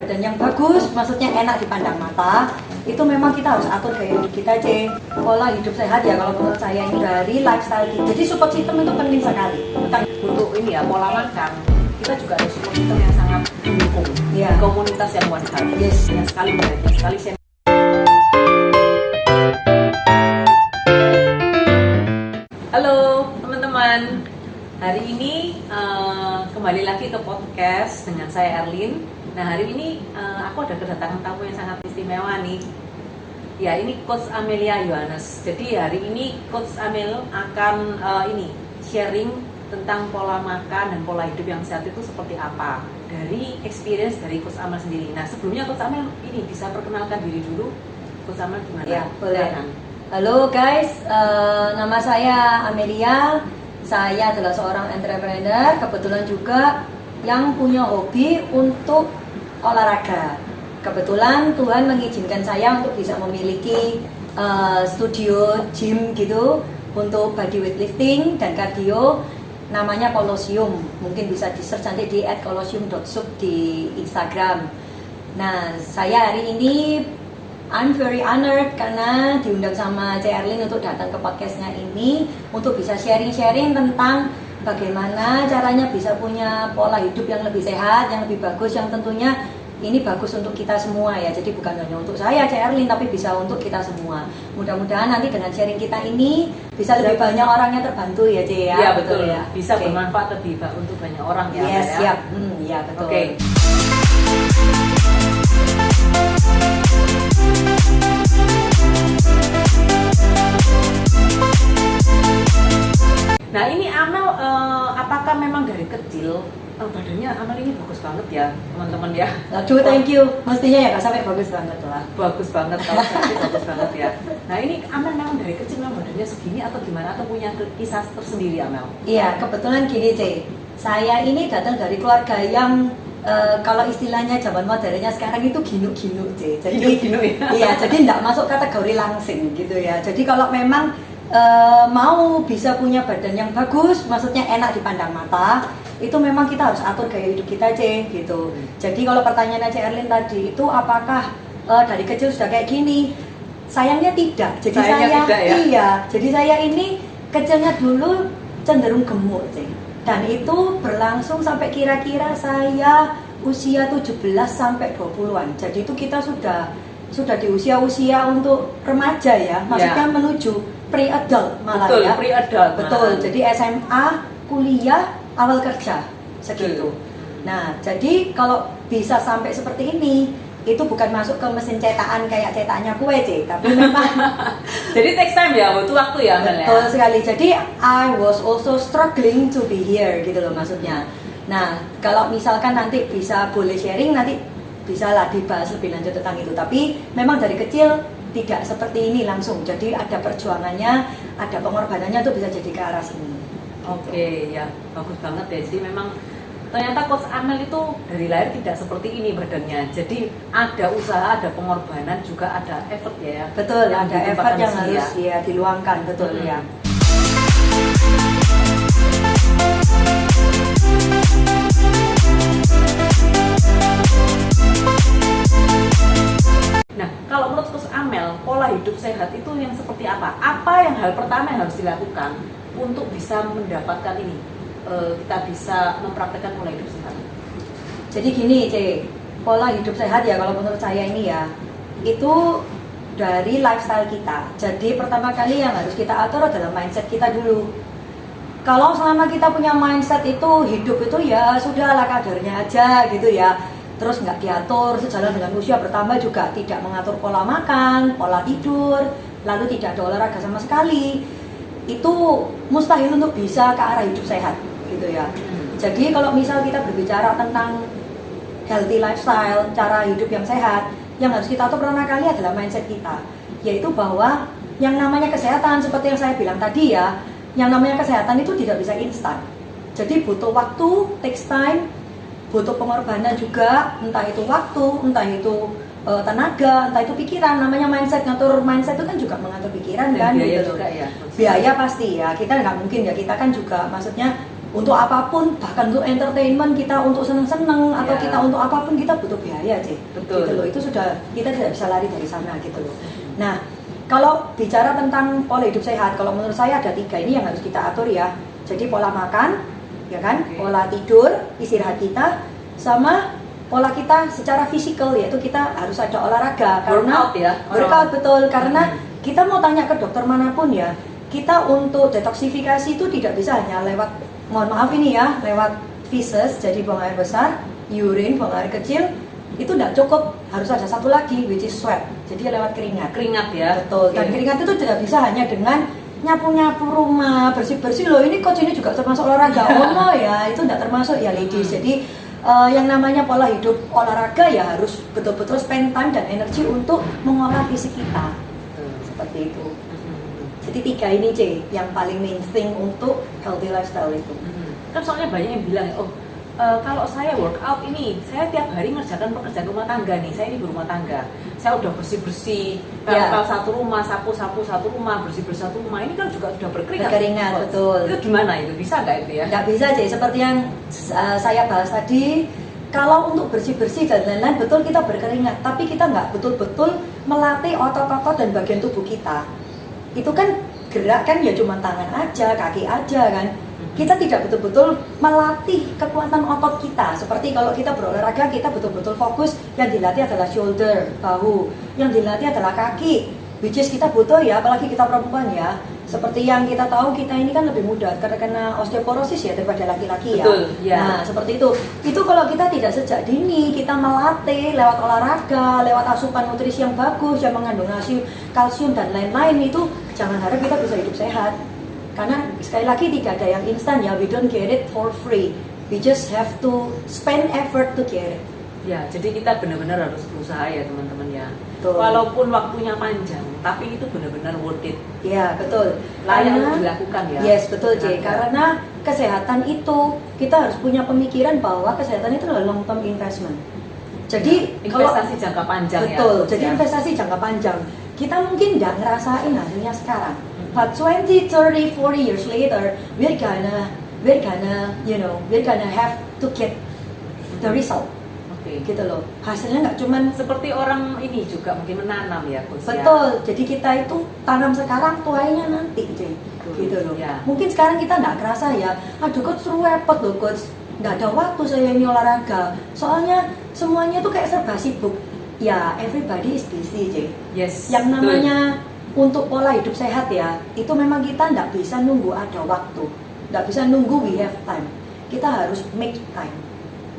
Dan yang bagus, maksudnya enak dipandang mata, itu memang kita harus atur gaya hidup kita, pola hidup sehat ya kalau menurut saya ini dari lifestyle kita. Jadi support system itu penting sekali. Untuk ini ya pola makan, kita juga ada support system yang sangat mendukung. Ya. Komunitas yang One Health. Yes. Yang sekali banyak sekali saya. Halo teman-teman, hari ini kembali lagi ke podcast dengan saya Erlin. Nah hari ini aku ada kedatangan tamu yang sangat istimewa nih. Ya ini Coach Amelia Yohanes. Jadi hari ini Coach Amel akan sharing tentang pola makan dan pola hidup yang sehat itu seperti apa dari experience dari Coach Amel sendiri. Nah sebelumnya Coach Amel ini bisa perkenalkan diri dulu. Coach Amel gimana? Ya boleh. Halo guys, nama saya Amelia. Saya adalah seorang entrepreneur, kebetulan juga yang punya hobi untuk olahraga. Kebetulan Tuhan mengizinkan saya untuk bisa memiliki studio gym gitu untuk body weightlifting dan cardio, namanya Colosseum. Mungkin bisa di-search nanti di @colosseum.sup di Instagram. Nah, saya hari ini I'm very honored karena diundang sama Erlin untuk datang ke podcastnya ini untuk bisa sharing-sharing tentang bagaimana caranya bisa punya pola hidup yang lebih sehat, yang lebih bagus, yang tentunya ini bagus untuk kita semua ya. Jadi bukan hanya untuk saya, Erlin, tapi bisa untuk kita semua. Mudah-mudahan nanti dengan sharing kita ini bisa lebih banyak orang yang terbantu ya, ya. Iya betul ya. Bisa Okay. bermanfaat lebih untuk banyak orang ya. Yes, ya. siap. Ya betul. Oke. Nah ini Amel, apakah memang dari kecil badannya Amel ini bagus banget ya teman-teman ya? Aduh, thank you. Mestinya ya nggak sampai bagus banget lah. Bagus banget, kalau tadi bagus banget ya. Nah ini Amel memang dari kecil memang badannya segini atau gimana, atau punya kisah tersendiri Amel? Iya, kebetulan gini saya ini datang dari keluarga yang kalau istilahnya zaman modernnya sekarang itu ginu-ginu jadi Ginu-ginu ya? Iya, jadi nggak masuk kategori langsing gitu ya. Jadi kalau memang mau bisa punya badan yang bagus, maksudnya enak dipandang mata, itu memang kita harus atur gaya hidup kita gitu. Jadi kalau pertanyaan Erlin tadi itu apakah dari kecil sudah kayak gini? Sayangnya tidak. Jadi tidak, ya? Iya, jadi saya ini kecilnya dulu cenderung gemuk dan itu berlangsung sampai kira-kira saya usia 17 sampai 20-an. Jadi itu kita sudah di usia-usia untuk remaja ya, maksudnya menuju pre-adult malah. Betul, ya. pre-adult. Betul. Jadi SMA, kuliah, awal kerja segitu. Nah, jadi kalau bisa sampai seperti ini, itu bukan masuk ke mesin cetakan kayak cetaknya kue, tapi memang jadi takes time ya, butuh waktu ya Amel ya? Betul sekali. Jadi I was also struggling to be here gitu loh maksudnya. Nah, kalau misalkan nanti bisa boleh sharing, nanti bisalah dibahas lebih lanjut tentang itu. Tapi memang dari kecil tidak seperti ini langsung. Jadi ada perjuangannya, ada pengorbanannya tuh bisa jadi ke arah sini. Oke, ya bagus banget ya. Jadi memang ternyata Coach Amel itu dari lahir tidak seperti ini badannya. Jadi ada usaha, ada pengorbanan, juga ada effort ya. Betul, ada effort yang sini harus ya diluangkan, betul ya. Nah, kalau menurut Coach Amel, pola hidup sehat itu yang seperti apa? Apa yang hal pertama yang harus dilakukan untuk bisa mendapatkan ini? Kita bisa mempraktekkan pola hidup sehat. Jadi gini, pola hidup sehat ya kalau menurut saya ini ya, itu dari lifestyle kita. Jadi pertama kali yang harus kita atur adalah mindset kita dulu. Kalau selama kita punya mindset itu hidup itu ya sudah ala kadarnya aja gitu ya. Terus nggak diatur, sejalan dengan usia bertambah juga tidak mengatur pola makan, pola tidur, lalu tidak ada olahraga sama sekali. Itu mustahil untuk bisa ke arah hidup sehat gitu ya. Jadi kalau misal kita berbicara tentang healthy lifestyle, cara hidup yang sehat, yang harus kita atur pertama kali adalah mindset kita, yaitu bahwa yang namanya kesehatan seperti yang saya bilang tadi ya, yang namanya kesehatan itu tidak bisa instan. Jadi butuh waktu, takes time, butuh pengorbanan juga, entah itu waktu, entah itu tenaga, entah itu pikiran. Namanya mindset, ngatur mindset itu kan juga mengatur pikiran kan, biaya gitu. Juga ya. Biaya pasti ya, kita nggak mungkin ya, kita kan juga maksudnya Untuk apapun, bahkan untuk entertainment kita, untuk seneng-seneng atau Ya. kita untuk apapun kita butuh biaya, Ci. Betul. Gitu loh. Itu sudah kita tidak bisa lari dari sana gitu loh. Nah, kalau bicara tentang pola hidup sehat, kalau menurut saya ada 3 ini yang harus kita atur ya. Jadi pola makan, ya kan, Oke. pola tidur, istirahat kita, sama pola kita secara fisikal, yaitu kita harus ada olahraga. Workout ya? Workout betul, karena Hmm. kita mau tanya ke dokter manapun ya, kita untuk detoksifikasi itu tidak bisa hanya lewat, mohon maaf ini ya, lewat feces, jadi buang air besar, urine, buang air kecil, itu tidak cukup, harus ada satu lagi, which is sweat, jadi lewat keringat. Keringat ya. Betul, dan Oke. keringat itu tidak bisa hanya dengan nyapu-nyapu rumah, bersih-bersih loh, ini coach ini juga termasuk olahraga. Oh no ya, itu tidak termasuk ya ladies. Jadi yang namanya pola hidup olahraga ya harus betul-betul spend time dan energi untuk mengolah fisik kita. Betul. Seperti itu. Mhm. Jadi 3 ini C, yang paling main thing untuk healthy lifestyle itu. Kan soalnya banyak yang bilang, oh kalau saya workout ini, saya tiap hari ngerjakan pekerjaan rumah tangga nih, saya ini berumah tangga, saya udah bersih-bersih, Ya. kalau satu rumah, sapu-sapu satu rumah, bersih-bersih satu rumah, ini kan juga sudah berkeringat. Berkeringat, Oh, betul. Itu gimana itu, bisa nggak itu ya? Nggak bisa C, seperti yang saya bahas tadi, kalau untuk bersih-bersih dan lain-lain betul kita berkeringat, tapi kita nggak betul-betul melatih otot-otot dan bagian tubuh kita. Itu kan gerak kan ya cuma tangan aja, kaki aja kan. Kita tidak betul-betul melatih kekuatan otot kita. Seperti kalau kita berolahraga, kita betul-betul fokus, yang dilatih adalah shoulder, bahu, yang dilatih adalah kaki, which is kita butuh ya, apalagi kita perempuan ya. Seperti yang kita tahu, kita ini kan lebih mudah terkena osteoporosis ya daripada laki-laki ya. Betul, ya. Nah, seperti itu. Itu kalau kita tidak sejak dini, kita melatih lewat olahraga, lewat asupan nutrisi yang bagus, yang mengandung kalsium dan lain-lain, itu jangan harap kita bisa hidup sehat. Karena sekali lagi tidak ada yang instan ya, we don't get it for free. We just have to spend effort to get it. Ya, jadi kita benar-benar harus berusaha ya teman-teman ya. Betul. Walaupun waktunya panjang, tapi itu benar-benar worth it. Ya, betul. Layak untuk dilakukan ya. Yes, betul, J. Olahraga. Karena kesehatan itu, kita harus punya pemikiran bahwa kesehatan itu adalah long term investment. Jadi, investasi jangka panjang ya. betul, Coach, jadi ya. investasi jangka panjang. Kita mungkin nggak ngerasain hasilnya sekarang. But 20, 30, 40 years later, we're gonna have to get the result. Oke. Gitu loh. Hasilnya nggak cuman Seperti orang ini juga mungkin menanam ya, Coach, ya. betul. Jadi kita itu tanam sekarang, tuainya nanti, J. Betul. Gitu loh. Ya. Mungkin sekarang kita nggak kerasa ya. Aduh, coach repot loh, coach. Nggak ada waktu saya ini olahraga. Soalnya semuanya tuh kayak serba sibuk. Ya, everybody is busy, J. Yes. Yang betul. namanya untuk pola hidup sehat ya, itu memang kita nggak bisa nunggu ada waktu, nggak bisa nunggu we have time. Kita harus make time.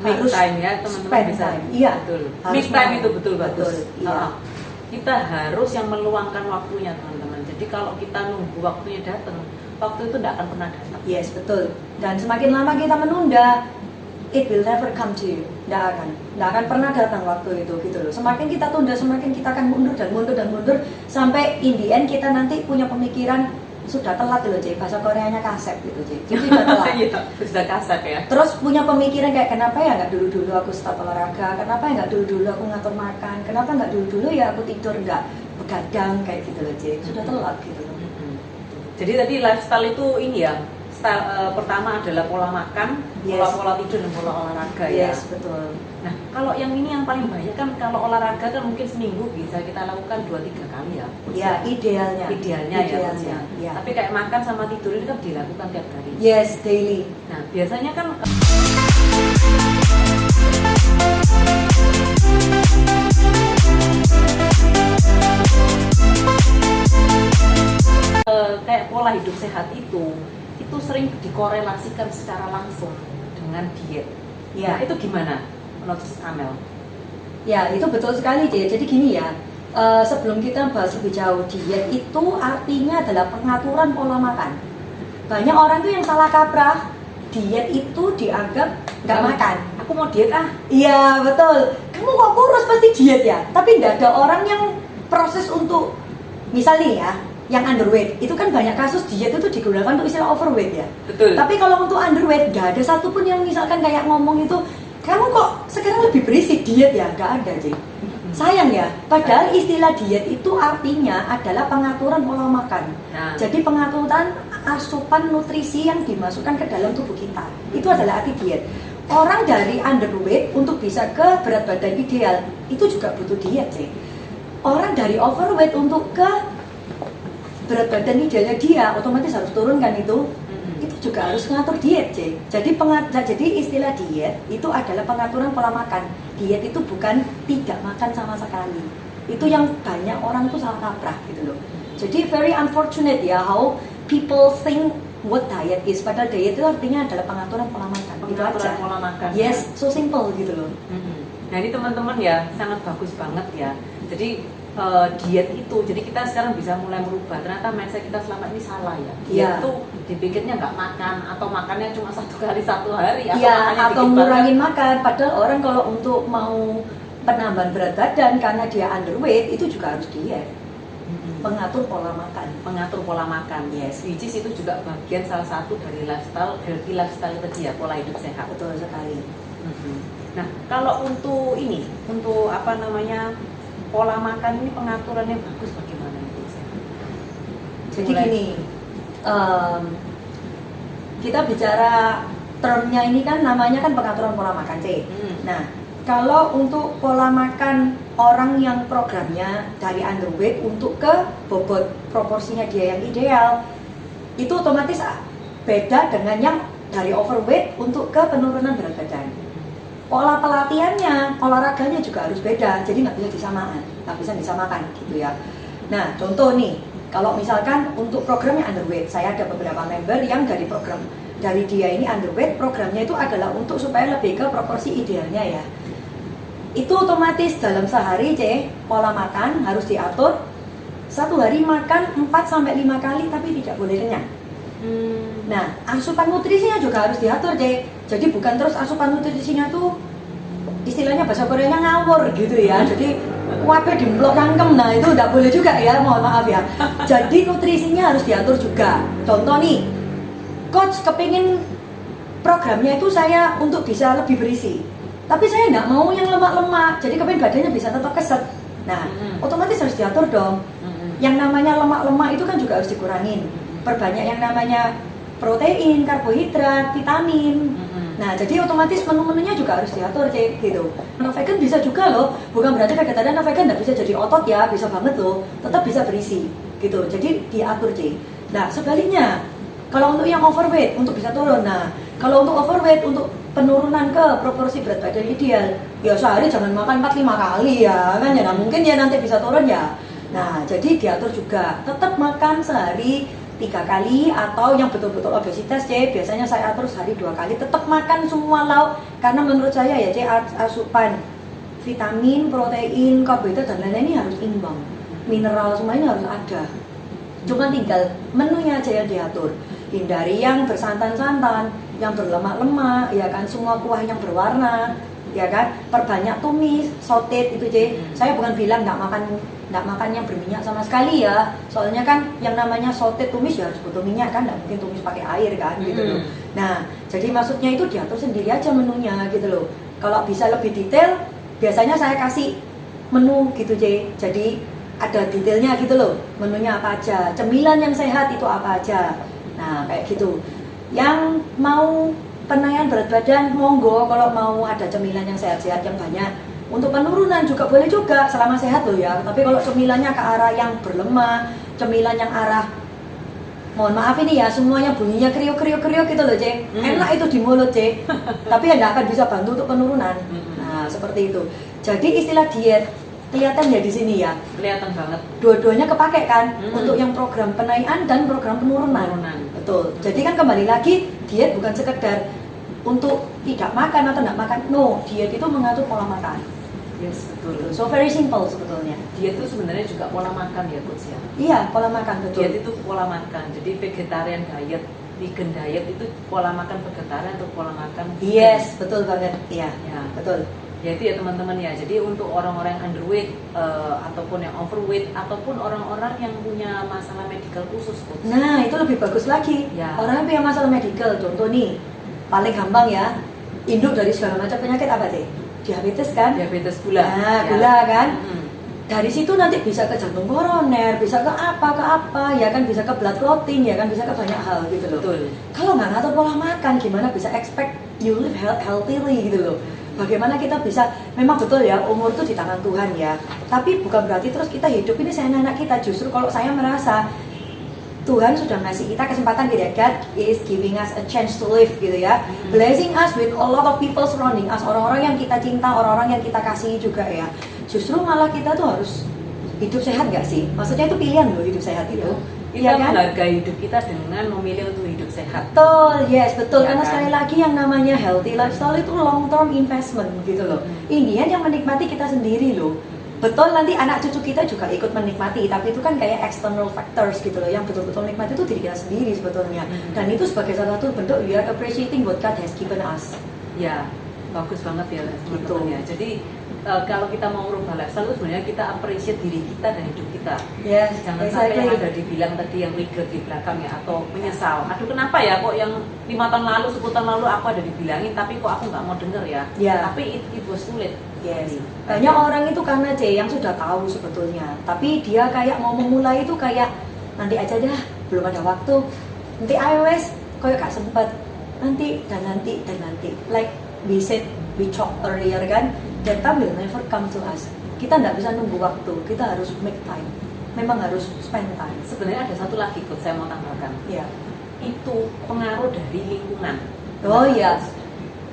Make Harus time ya teman-teman spend bisa. time. Iya. Betul. Harus Make time mau. itu betul bagus. Betul, iya. Kita harus yang meluangkan waktunya teman-teman. Jadi kalau kita nunggu waktunya datang, waktu itu tidak akan pernah datang. Yes, betul. Dan semakin lama kita menunda, it will never come to you. Nggak akan pernah datang waktu itu gitu loh. Semakin kita tunda, semakin kita akan mundur dan mundur dan mundur sampai in the end kita nanti punya pemikiran sudah telat loh, J. Bahasa Koreanya kasep gitu, J. Jadi sudah telat. Iya, sudah kasar ya. Terus punya pemikiran kayak kenapa ya nggak dulu-dulu aku stop olahraga, kenapa ya nggak dulu-dulu aku ngatur makan, kenapa nggak dulu-dulu ya aku tidur nggak begadang kayak gitu loh, J. Sudah telat gitu loh. Jadi tadi lifestyle itu ini ya. Pertama adalah pola makan, Yes. pola tidur dan pola olahraga ya. Yes, betul. Nah, kalau yang ini yang paling banyak kan kalau olahraga kan mungkin seminggu bisa kita lakukan 2-3 kali ya. Ya, idealnya. Idealnya ya, Coach, ya. ya. Tapi kayak makan sama tidur ini kan dilakukan tiap hari. Yes, daily. Nah, biasanya kan kayak pola hidup sehat itu sering dikorelasikan secara langsung dengan diet. Ya. Nah, itu gimana menurut Amel? Ya, itu betul sekali, J. Jadi gini ya, sebelum kita bahas lebih jauh, diet itu artinya adalah pengaturan pola makan. Banyak orang tuh yang salah kaprah, diet itu dianggap nggak makan. Aku mau diet ah. Iya, betul. Kamu kok kurus pasti diet ya? Tapi nggak ada orang yang proses untuk, misalnya ya, yang underweight, itu kan banyak kasus diet itu digunakan untuk istilah overweight ya. Betul. Tapi kalau untuk underweight, nggak ada satupun yang misalkan kayak ngomong itu, kamu kok sekarang lebih berisi diet ya? Nggak ada, J. Sayang ya, padahal istilah diet itu artinya adalah pengaturan pola makan. Nah. Jadi pengaturan asupan nutrisi yang dimasukkan ke dalam tubuh kita. Itu adalah arti diet. Orang dari underweight untuk bisa ke berat badan ideal itu juga butuh diet sih. Orang dari overweight untuk ke berat badan idealnya dia otomatis harus turunkan itu juga harus ngatur diet sih. Jadi istilah diet itu adalah pengaturan pola makan. Diet itu bukan tidak makan sama sekali. Itu yang banyak orang tuh salah kaprah gitu loh. Jadi very unfortunate ya how people think what diet is. Padahal diet itu artinya adalah pengaturan pola makan. Pengaturan pola makan. Yes, so simple gitu loh. Nah ini teman-teman ya sangat bagus banget ya. Jadi diet itu, jadi kita sekarang bisa mulai merubah. Ternyata mindset kita selama ini salah ya. Diet itu dipikirnya nggak makan atau makannya cuma 1 kali 1 hari atau ngurangin makan. Padahal orang kalau untuk mau penambahan berat badan karena dia underweight itu juga harus diet. Mengatur pola makan, yes. Which is itu juga bagian salah satu dari lifestyle, healthy lifestyle tadi ya, pola hidup sehat. Betul sekali. Nah kalau untuk pola makan ini pengaturannya bagus bagaimana itu? Jadi gini, kita bicara termnya ini kan namanya kan pengaturan pola makan C. Nah, kalau untuk pola makan orang yang programnya dari underweight untuk ke bobot proporsinya dia yang ideal, itu otomatis beda dengan yang dari overweight untuk ke penurunan berat badan. Pola pelatihannya, olahraganya juga harus beda, jadi nggak bisa disamakan gitu ya. Nah, contoh nih, kalau misalkan untuk programnya underweight, saya ada beberapa member yang dari dia ini underweight, programnya itu adalah untuk supaya lebih ke proporsi idealnya ya. Itu otomatis dalam sehari pola makan harus diatur. 1 hari makan 4-5 kali tapi tidak boleh kenyang. Nah, asupan nutrisinya juga harus diatur jadi bukan terus asupan nutrisinya tuh istilahnya bahasa Koreanya ngawur gitu ya. Jadi wape dimplok cangkem, nah itu udah boleh juga ya, mohon maaf ya. Jadi nutrisinya harus diatur juga. Contoh nih, coach kepingin programnya itu saya untuk bisa lebih berisi, tapi saya nggak mau yang lemak-lemak, jadi kepingin badannya bisa tetap keset. Nah, otomatis harus diatur dong. Yang namanya lemak-lemak itu kan juga harus dikurangin. Perbanyak yang namanya protein, karbohidrat, vitamin. Nah, jadi otomatis menu-menunya juga harus diatur gitu. Nah, vegan bisa juga loh, bukan berarti vegetarian atau vegan nggak bisa jadi otot ya, bisa banget loh, tetap bisa berisi gitu. Jadi diatur Nah, sebaliknya kalau untuk yang overweight untuk bisa turun. Nah, kalau untuk overweight untuk penurunan ke proporsi berat badan ideal, ya sehari jangan makan 4-5 kali ya kan ya. Nah, mungkin ya nanti bisa turun ya. Nah, jadi diatur juga, tetap makan sehari 3 kali, atau yang betul-betul obesitas biasanya saya atur sehari 2 kali, tetap makan semua lauk, karena menurut saya ya asupan vitamin, protein, karbohidrat dan lain-lain ini harus imbang, mineral semua ini harus ada. Cuma tinggal menunya aja yang diatur, hindari yang bersantan-santan, yang berlemak-lemak, ya kan, semua kuah yang berwarna, ya kan, perbanyak tumis, sauté itu Saya bukan bilang nggak makan yang berminyak sama sekali ya, soalnya kan yang namanya sauté tumis ya harus butuh minyak kan, nggak mungkin tumis pakai air kan gitu loh. Nah, jadi maksudnya itu diatur sendiri aja menunya gitu loh. Kalau bisa lebih detail, biasanya saya kasih menu gitu jadi ada detailnya gitu loh, menunya apa aja, cemilan yang sehat itu apa aja. Nah, kayak gitu. Yang mau penaikan berat badan, monggo, kalau mau ada cemilan yang sehat-sehat yang banyak. Untuk penurunan juga boleh juga, selama sehat loh ya. Tapi kalau cemilannya ke arah yang berlemak, cemilan yang arah, mohon maaf ini ya, semuanya bunyinya kriuk-kriuk gitu loh enak itu di mulut tapi ya nggak akan bisa bantu untuk penurunan. Nah, seperti itu. Jadi istilah diet kelihatan ya di sini ya. Kelihatan banget. Dua-duanya kepake kan untuk yang program penaikan dan program penurunan. Betul. Jadi kan kembali lagi, diet bukan sekedar untuk tidak makan atau tidak makan. No, diet itu mengatur pola makan. Yes, betul. So very simple sebetulnya. Diet itu sebenarnya juga pola makan ya, Coach ya. Iya, pola makan, betul. Diet itu pola makan. Jadi vegetarian diet, vegan diet itu pola makan vegetarian atau pola makan vegan. Yes, betul banget. Iya, ya. Betul. Ya itu ya teman-teman ya. Jadi untuk orang-orang yang underweight ataupun yang overweight ataupun orang-orang yang punya masalah medical khusus, Coach. Nah, itu lebih bagus lagi. Ya. Orang yang punya masalah medical, contoh nih, paling gampang ya, induk dari segala macam penyakit apa sih? diabetes kan? Diabetes gula. Nah, Ya. gula kan? Mm-mm. Dari situ nanti bisa ke jantung koroner, bisa ke apa, ya kan, bisa ke blood clotting, ya kan, bisa ke banyak hal gitu loh. Betul. Kalau nggak ngatur pola makan, gimana bisa expect you live healthily gitu loh. Bagaimana kita bisa, memang betul ya, umur itu di tangan Tuhan ya. Tapi bukan berarti terus kita hidup ini seenak kita. Justru kalau saya merasa Tuhan sudah ngasih kita kesempatan gitu ya, God is giving us a chance to live gitu ya, blessing us with a lot of people surrounding us, orang-orang yang kita cinta, orang-orang yang kita kasihi juga ya. Justru malah kita tuh harus hidup sehat gak sih? Maksudnya itu pilihan loh hidup sehat itu. Kita Iya kan? menghargai hidup kita dengan memilih untuk hidup sehat. Betul, yes, betul. Ya Karena kan? sekali lagi yang namanya healthy lifestyle itu long term investment gitu loh. Indian yang menikmati kita sendiri loh. Betul, nanti anak cucu kita juga ikut menikmati, tapi itu kan kayak external factors gitu loh. Yang betul-betul nikmati itu diri kita sendiri sebetulnya. Dan itu sebagai salah satu bentuk we are appreciating what God has given us. Ya, bagus banget ya teman-teman Gitu. ya. Jadi kalau kita mau merubah lifestyle itu sebenarnya kita appreciate diri kita dan hidup kita. Yes, Jangan sampai yang ada dibilang tadi yang regret di belakang ya, atau menyesal. Aduh kenapa ya kok yang 5 tahun lalu, 10 tahun lalu aku ada dibilangin tapi kok aku nggak mau denger ya. Ya. Tapi it was too late. Yes. Banyak orang itu karena yang sudah tahu sebetulnya, tapi dia kayak mau memulai itu kayak nanti aja dah, belum ada waktu. Nanti iOS kayak gak sempat. Nanti dan nanti dan nanti. Like we said, we talk earlier kan, that time will never come to us. Kita nggak bisa nunggu waktu, kita harus make time. Memang harus spend time. Sebenarnya ada satu lagi Kut, saya mau tambahkan. Ya. Itu pengaruh dari lingkungan. Oh iya.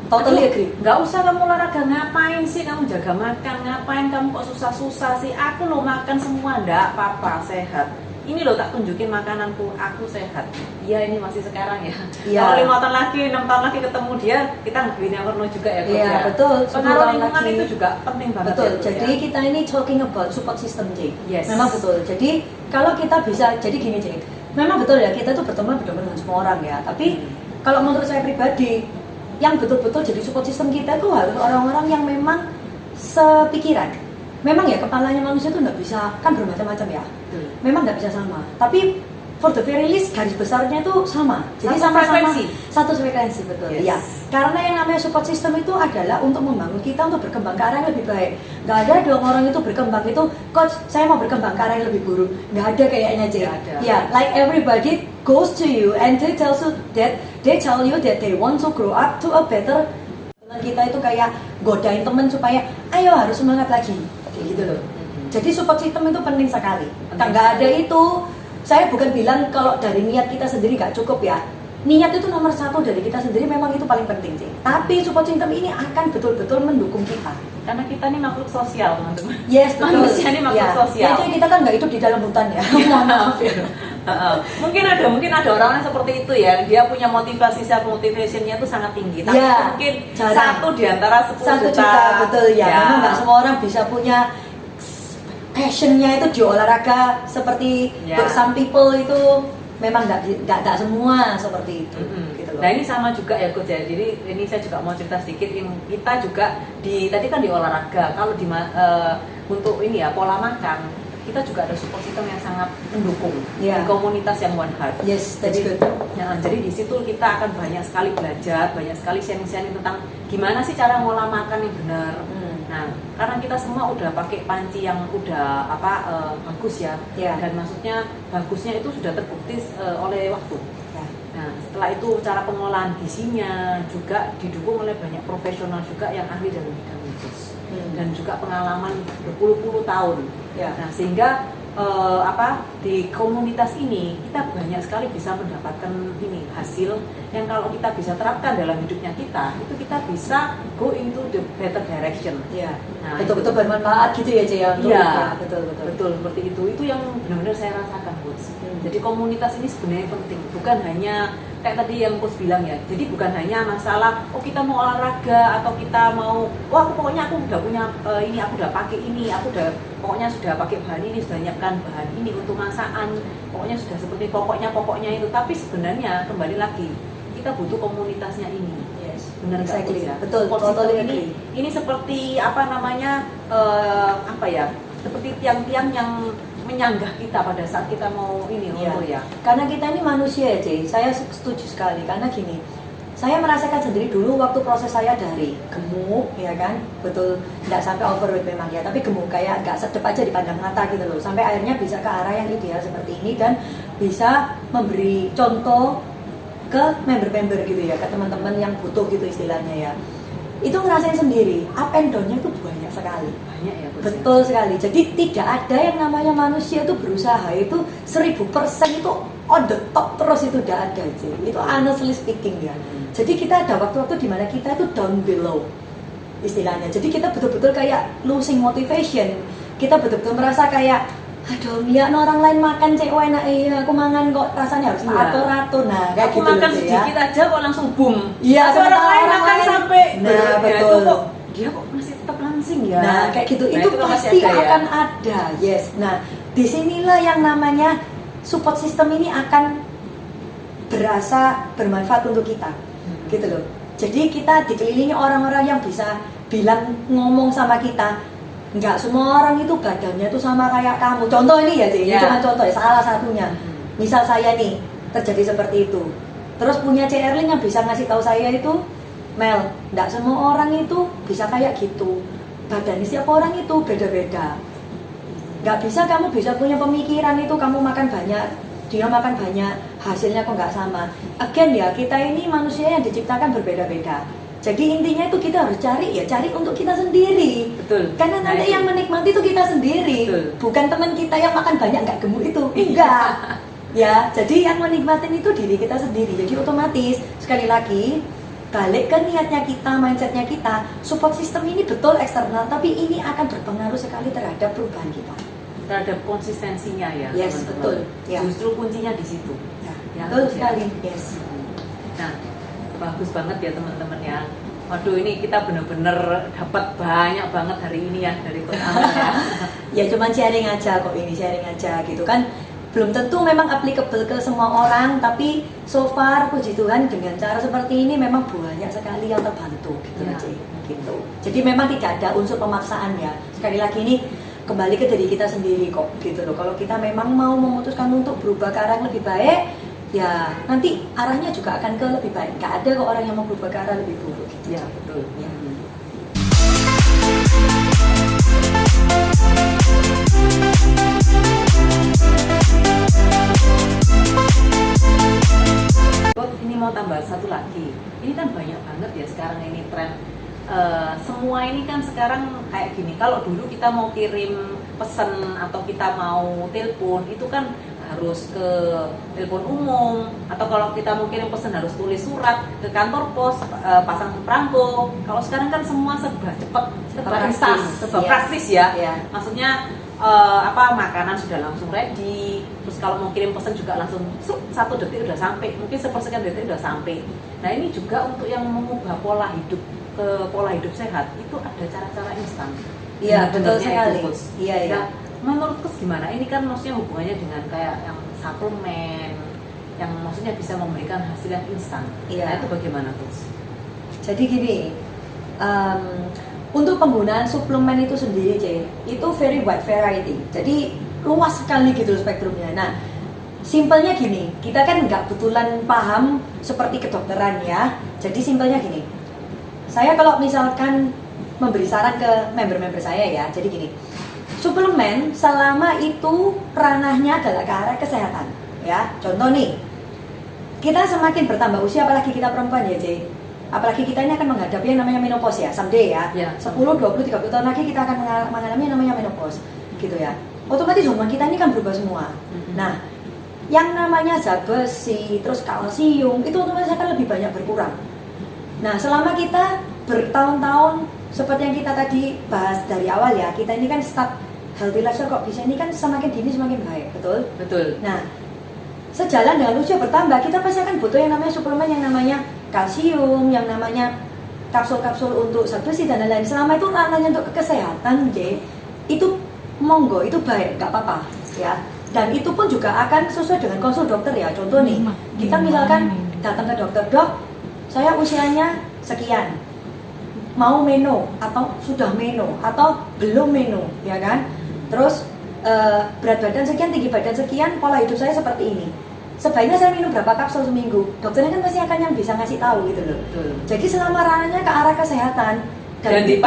Totally agree. Nggak usah kamu olahraga, ngapain sih kamu jaga makan, ngapain kamu kok susah-susah sih, aku lo makan semua, ndak apa-apa, sehat. Ini lo tak tunjukin makananku, aku sehat. Iya ini masih sekarang ya. Iya. Kalau 5 tahun lagi, 6 tahun lagi ketemu dia, kita we never know juga ya. Coach, Iya, ya. betul. Pengaruh 10 tahun lingkungan lagi. itu juga penting banget. Betul, ya, Coach, jadi ya. kita ini talking about support system J. Yes. Memang betul. Jadi kalau kita bisa, jadi gini J. Memang betul ya, kita tuh berteman dengan semua orang ya. Tapi kalau menurut saya pribadi, yang betul-betul jadi support system kita tuh harus orang-orang yang memang sepikiran. Memang ya kepalanya manusia tuh nggak bisa, kan bermacam-macam ya. Betul. Memang nggak bisa sama. Tapi for the very least garis besarnya tuh sama. Jadi Satu sama-sama frekuensi. satu frekuensi betul. Yes. Iya. Karena yang namanya support system itu adalah untuk membangun kita untuk berkembang ke arah yang lebih baik. Nggak ada dong orang itu berkembang itu, coach saya mau berkembang ke arah yang lebih buruk. Nggak ada kayaknya J. Nggak ada. Ya, like everybody goes to you and they tell you that they want to grow up to a better. Kita itu kayak godain temen supaya ayo harus semangat lagi, kayak gitu loh. Jadi support system itu penting sekali. Penting Nggak ada sekali. itu, saya bukan bilang kalau dari niat kita sendiri nggak cukup ya. Niat itu nomor satu dari kita sendiri, memang itu paling penting sih. Tapi support system ini akan betul-betul mendukung kita. Karena kita ini makhluk sosial teman-teman. Yes, betul. Manusia ini makhluk Ya. sosial. Jadi kita kan nggak hidup di dalam hutan ya. Mohon maaf ya. Mungkin ada orang yang seperti itu ya, dia punya motivasi, self motivationnya itu sangat tinggi, tapi Ya, mungkin jarang. 1 di antara 10 1 juta, juta betul ya. Memang nggak semua orang bisa punya passionnya itu di olahraga seperti Ya. some people itu memang nggak semua seperti itu. Gitu loh. Nah ini sama juga ya Coach ya. Jadi ini saya juga mau cerita sedikit. Kita juga tadi kan di olahraga. Kalau untuk ini ya pola makan, kita juga ada support system yang sangat mendukung Ya. di komunitas yang One Heart. Yes, that's Jadi, good. jadi di situ kita akan banyak sekali belajar, banyak sekali sharing-sharing tentang gimana sih cara ngolah makan yang benar. Nah, karena kita semua udah pakai panci yang udah bagus ya, Ya. dan maksudnya bagusnya itu sudah terbukti oleh waktu. Ya. Nah, setelah itu cara pengolahan gizinya juga didukung oleh banyak profesional juga yang ahli dalam bidang itu, dan juga pengalaman berpuluh-puluh tahun. Ya. Nah, sehingga di komunitas ini kita banyak sekali bisa mendapatkan ini hasil yang kalau kita bisa terapkan dalam hidupnya kita, itu kita bisa go into the better direction. Ya. Nah, Betul-betul itu. bermanfaat gitu ya Jaya. Iya, betul. betul seperti itu yang benar-benar saya rasakan, Coach. Jadi komunitas ini sebenarnya penting, bukan hanya kayak tadi yang Coach bilang ya. Jadi bukan hanya masalah kita mau olahraga atau kita mau pokoknya aku udah punya ini, aku udah pakai ini, aku udah pokoknya sudah pakai bahan ini, sudah nyiapkan bahan ini untuk masakan, pokoknya sudah seperti pokoknya itu. Tapi sebenarnya kembali lagi kita butuh komunitasnya ini. Yes. Benar nggak, Exactly. Coach, ya? Betul. Support Totally system agree. ini seperti seperti tiang-tiang yang menyanggah kita pada saat kita mau ini Iya. ya. Karena kita ini manusia ya, Jay. Saya setuju sekali karena gini. saya merasakan sendiri dulu waktu proses saya dari gemuk, ya kan, betul, nggak sampai overweight memang ya, tapi gemuk kayak nggak sedep aja dipandang mata gitu loh, sampai akhirnya bisa ke arah yang ideal seperti ini dan bisa memberi contoh ke member-member gitu ya, ke teman-teman yang butuh gitu istilahnya ya. Itu ngerasain sendiri, up and down-nya itu banyak sekali. Banyak ya, Coach. Betul sekali. Jadi tidak ada yang namanya manusia itu berusaha itu 1000% itu on the top terus, itu tidak ada sih. Itu honestly speaking ya. Jadi kita ada waktu-waktu di mana kita itu down below istilahnya. Jadi kita betul-betul kayak losing motivation. Kita betul-betul merasa kayak aduh, lihat orang lain makan cek enak, aku mangan kok rasanya harus atur-atur. Nah, kayak aku gitu makan loh, sedikit ya. aja kok langsung boom. Iya, Tapi orang lain makan sampai nah, betul. itu kok dia kok masih tetap langsing ya. Nah, kayak gitu Nah, itu kan pasti masih ada ya. akan ada. Yes. Nah, disinilah yang namanya support system ini akan berasa bermanfaat untuk kita. Gitu loh. Jadi kita dikelilingi orang-orang yang bisa bilang, ngomong sama kita. Nggak semua orang itu badannya tuh sama kayak kamu. Contoh ini ya, Ci. Ini Ya. cuma contoh ya, salah satunya. Misal saya nih terjadi seperti itu. Terus punya C. Erlin yang bisa ngasih tahu saya itu, Mel, nggak semua orang itu bisa kayak gitu. Badan setiap orang itu beda-beda. Nggak bisa kamu bisa punya pemikiran itu kamu makan banyak, dia makan banyak, hasilnya kok nggak sama. Again ya, kita ini manusia yang diciptakan berbeda-beda. Jadi intinya itu kita harus cari untuk kita sendiri. Betul. Karena nanti yang menikmati itu kita sendiri. Betul. Bukan teman kita yang makan banyak nggak gemuk itu. Enggak. Ya, jadi yang menikmatin itu diri kita sendiri. Jadi otomatis sekali lagi balik ke niatnya kita, mindsetnya kita. Support system ini betul eksternal, tapi ini akan berpengaruh sekali terhadap perubahan kita. Terhadap konsistensinya ya. Yes, teman-teman. betul. Ya. Justru kuncinya di situ. Ya, Ya, betul ya. sekali. Yes. Nah, bagus banget ya teman-teman ya. Waduh, ini kita bener-bener dapat banyak banget hari ini ya dari Coach Amel ya. Ya cuman sharing aja kok, ini sharing aja gitu kan. Belum tentu memang applicable ke semua orang, tapi so far puji Tuhan dengan cara seperti ini memang banyak sekali yang terbantu gitu Ya. aja. Gitu. Jadi memang tidak ada unsur pemaksaan ya. Sekali lagi ini kembali ke diri kita sendiri kok gitu loh. Kalau kita memang mau memutuskan untuk berubah ke arah yang lebih baik, ya nanti arahnya juga akan ke lebih baik. Gak ada kok orang yang mau berubah ke arah lebih buruk gitu. Ya, betul. Ya. Coach, ini mau tambah satu lagi. Ini kan banyak banget ya sekarang ini tren. Semua ini kan sekarang kayak gini. Kalau dulu kita mau kirim pesan atau kita mau telepon, itu kan harus ke telepon umum, atau kalau kita mau kirim pesan harus tulis surat ke kantor pos, pasang di perangko. Kalau sekarang kan semua serba cepat, serba Praktis. instan, serba Iya. praktis ya. Iya. Maksudnya makanan sudah langsung ready, terus kalau mau kirim pesan juga langsung 1 detik udah sampai, mungkin sepersekian detik udah sampai. Nah, ini juga untuk yang mengubah pola hidup ke pola hidup sehat itu ada cara-cara instan. Iya, betul Benernya sekali. itu, Coach. Iya, iya. Nah, menurut Coach gimana? Ini kan maksudnya hubungannya dengan kayak yang suplemen, yang maksudnya bisa memberikan hasil yang instan. Iya. Nah, itu bagaimana, Coach? Jadi gini, untuk penggunaan suplemen itu sendiri, C, itu very wide variety. Jadi luas sekali gitu spektrumnya. Nah, simpelnya gini, kita kan nggak betulan paham seperti kedokteran ya. Jadi simpelnya gini, saya kalau misalkan memberi saran ke member-member saya ya, jadi gini, suplemen selama itu ranahnya adalah ke arah kesehatan ya. Contoh nih, kita semakin bertambah usia, apalagi kita perempuan ya, Jay, apalagi kita ini akan menghadapi yang namanya menopause ya, someday ya, Ya. 10, 20, 30 tahun lagi kita akan mengalami yang namanya menopause gitu ya. Otomatis hormon kita ini kan berubah semua. Nah, yang namanya zat besi, terus kalsium, itu otomatis akan lebih banyak berkurang. Nah, selama kita bertahun-tahun seperti yang kita tadi bahas dari awal ya, kita ini kan start healthy lifestyle kok bisa ini kan semakin dini semakin baik, betul? Betul. Nah, sejalan dengan usia bertambah, kita pasti akan butuh yang namanya suplemen, yang namanya kalsium, yang namanya kapsul-kapsul untuk zat besi dan lain-lain. Selama itu ranahnya untuk kesehatan, J, itu monggo, itu baik, nggak apa-apa ya. Dan itu pun juga akan sesuai dengan konsul dokter ya. Contoh nih, kita misalkan datang ke dokter, dok, saya usianya sekian, mau meno atau sudah meno atau belum meno, ya kan? Terus berat badan sekian, tinggi badan sekian, pola hidup saya seperti ini. sebaiknya saya minum berapa kapsul seminggu. Dokternya kan pasti akan yang bisa ngasih tahu gitu loh. Betul. Jadi selama ranahnya ke arah kesehatan Dan itu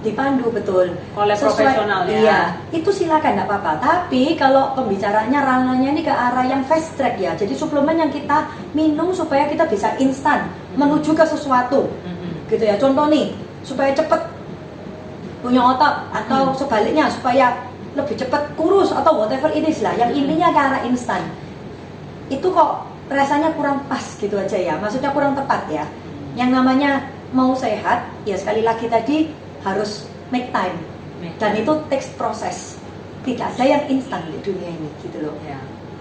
dipandu betul oleh profesional ya. Iya, itu silakan nggak apa-apa. Tapi kalau pembicaranya ranahnya ini ke arah yang fast track ya. Jadi suplemen yang kita minum supaya kita bisa instan menuju ke sesuatu. Gitu ya. Contoh nih, supaya cepet punya otot atau sebaliknya supaya lebih cepat kurus atau whatever it is lah. Yang intinya ke arah instan. Itu kok rasanya kurang pas gitu aja ya. Maksudnya kurang tepat ya. Yang namanya mau sehat, ya sekali lagi tadi harus make time. Dan itu takes proses. Tidak ada yang instan di dunia ini gitu loh. Ya.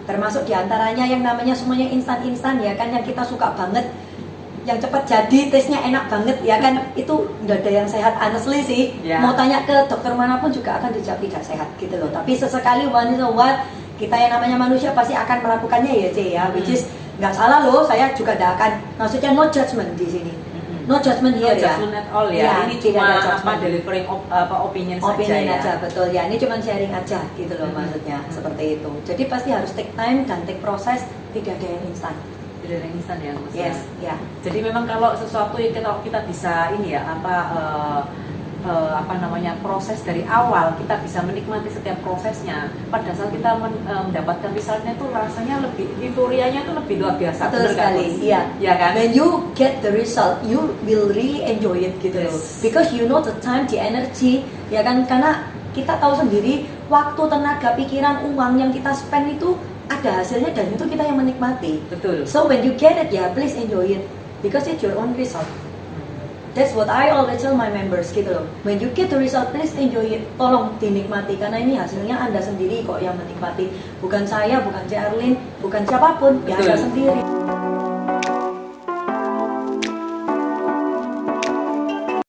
Termasuk diantaranya yang namanya semuanya instan-instan ya kan, yang kita suka banget, yang cepat jadi, tesnya enak banget ya kan, itu nggak ada yang sehat honestly sih. Ya. Mau tanya ke dokter manapun juga akan dijawab tidak sehat gitu loh. Tapi sesekali one in a while kita yang namanya manusia pasti akan melakukannya ya C ya, which is nggak salah loh. Saya juga tidak akan, maksudnya no judgment di sini. No judgment here No judgment at all ya. Ini tidak cuma ada judgment. delivering opinion Opinion saja aja ya. betul ya, ini cuma sharing aja gitu loh maksudnya seperti itu. Jadi pasti harus take time dan take proses, tidak ada yang instan. Tidak ada yang instan ya maksudnya. Yes, ya. Jadi memang kalau sesuatu yang kita bisa ini ya apa namanya, proses dari awal, kita bisa menikmati setiap prosesnya. Pada saat kita mendapatkan resultnya itu rasanya lebih, euforianya itu lebih luar biasa. Betul Bener kan, sekali, Mas? iya. Ya kan? When you get the result, you will really enjoy it gitu loh. Yes. Because you know the time, the energy, ya kan? Karena kita tahu sendiri waktu, tenaga, pikiran, uang yang kita spend itu ada hasilnya dan itu kita yang menikmati. Betul. So when you get it, ya please enjoy it because it's your own result. That's what I always tell my members gitu loh. When you get the result, please enjoy it. Tolong dinikmati karena ini hasilnya Anda sendiri kok yang menikmati. Bukan saya, bukan Erlin, bukan siapapun, ya Anda sendiri.